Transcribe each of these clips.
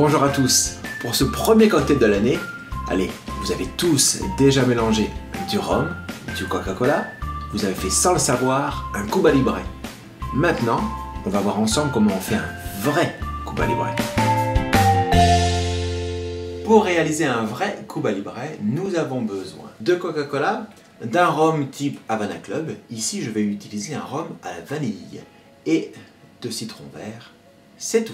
Bonjour à tous. Pour ce premier cocktail de l'année, allez, vous avez tous déjà mélangé du rhum, du Coca-Cola, vous avez fait sans le savoir un Cuba Libre. Maintenant, on va voir ensemble comment on fait un vrai Cuba Libre. Pour réaliser un vrai Cuba Libre, nous avons besoin de Coca-Cola, d'un rhum type Havana Club. Ici, je vais utiliser un rhum à la vanille et de citron vert. C'est tout.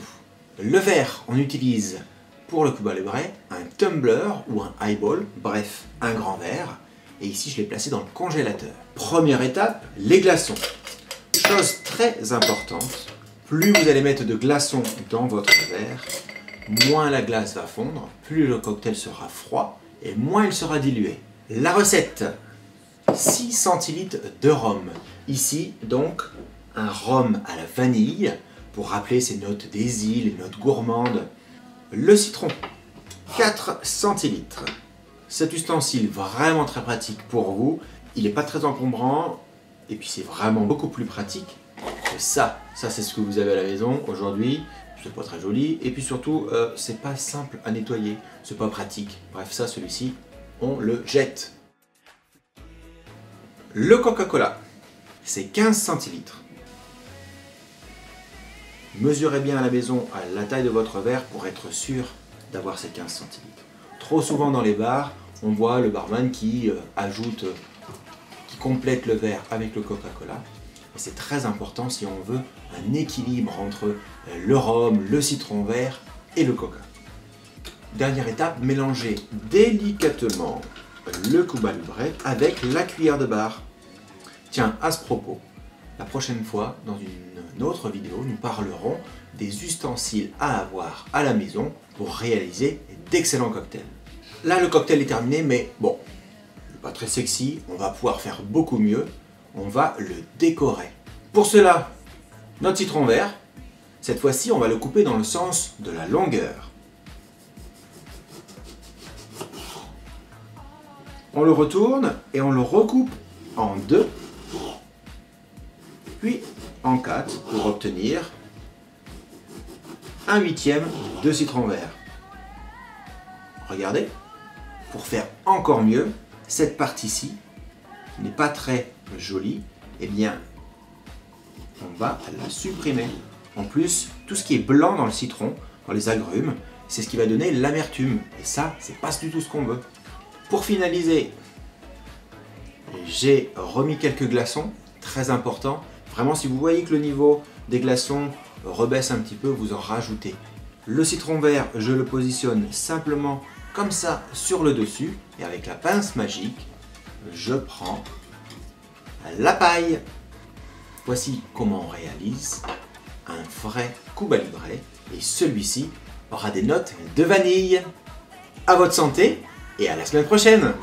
Le verre, on utilise pour le Cuba Libre un tumbler ou un highball, bref, un grand verre. Et ici, je l'ai placé dans le congélateur. Première étape, les glaçons. Chose très importante, plus vous allez mettre de glaçons dans votre verre, moins la glace va fondre, plus le cocktail sera froid et moins il sera dilué. La recette, 6 centilitres de rhum. Ici, donc, un rhum à la vanille, pour rappeler ces notes des îles, les notes gourmandes. Le citron, 4 centilitres. Cet ustensile vraiment très pratique pour vous. Il n'est pas très encombrant et puis c'est vraiment beaucoup plus pratique que ça. Ça, c'est ce que vous avez à la maison aujourd'hui. C'est pas très joli et puis surtout, c'est pas simple à nettoyer. C'est pas pratique. Bref, ça, celui-ci, on le jette. Le Coca-Cola, c'est 15 centilitres. Mesurez bien à la maison la taille de votre verre pour être sûr d'avoir ces 15 centilitres. Trop souvent dans les bars, on voit le barman qui qui complète le verre avec le Coca-Cola. C'est très important si on veut un équilibre entre le rhum, le citron vert et le coca. Dernière étape, mélangez délicatement le Cuba Libre avec la cuillère de bar. Tiens, à ce propos, la prochaine fois, dans une autre vidéo, nous parlerons des ustensiles à avoir à la maison pour réaliser d'excellents cocktails. Là, le cocktail est terminé, mais bon, il n'est pas très sexy, on va pouvoir faire beaucoup mieux, on va le décorer. Pour cela, notre citron vert, cette fois-ci, on va le couper dans le sens de la longueur. On le retourne et on le recoupe en deux, puis en 4 pour obtenir 1/8 de citron vert. Regardez, pour faire encore mieux, cette partie-ci, qui n'est pas très jolie, eh bien, on va la supprimer. En plus, tout ce qui est blanc dans le citron, dans les agrumes, c'est ce qui va donner l'amertume. Et ça, c'est pas du tout ce qu'on veut. Pour finaliser, j'ai remis quelques glaçons, très important. Vraiment, si vous voyez que le niveau des glaçons rebaisse un petit peu, vous en rajoutez. Le citron vert, je le positionne simplement comme ça sur le dessus. Et avec la pince magique, je prends la paille. Voici comment on réalise un vrai Cuba Libre. Et celui-ci aura des notes de vanille. À votre santé et à la semaine prochaine!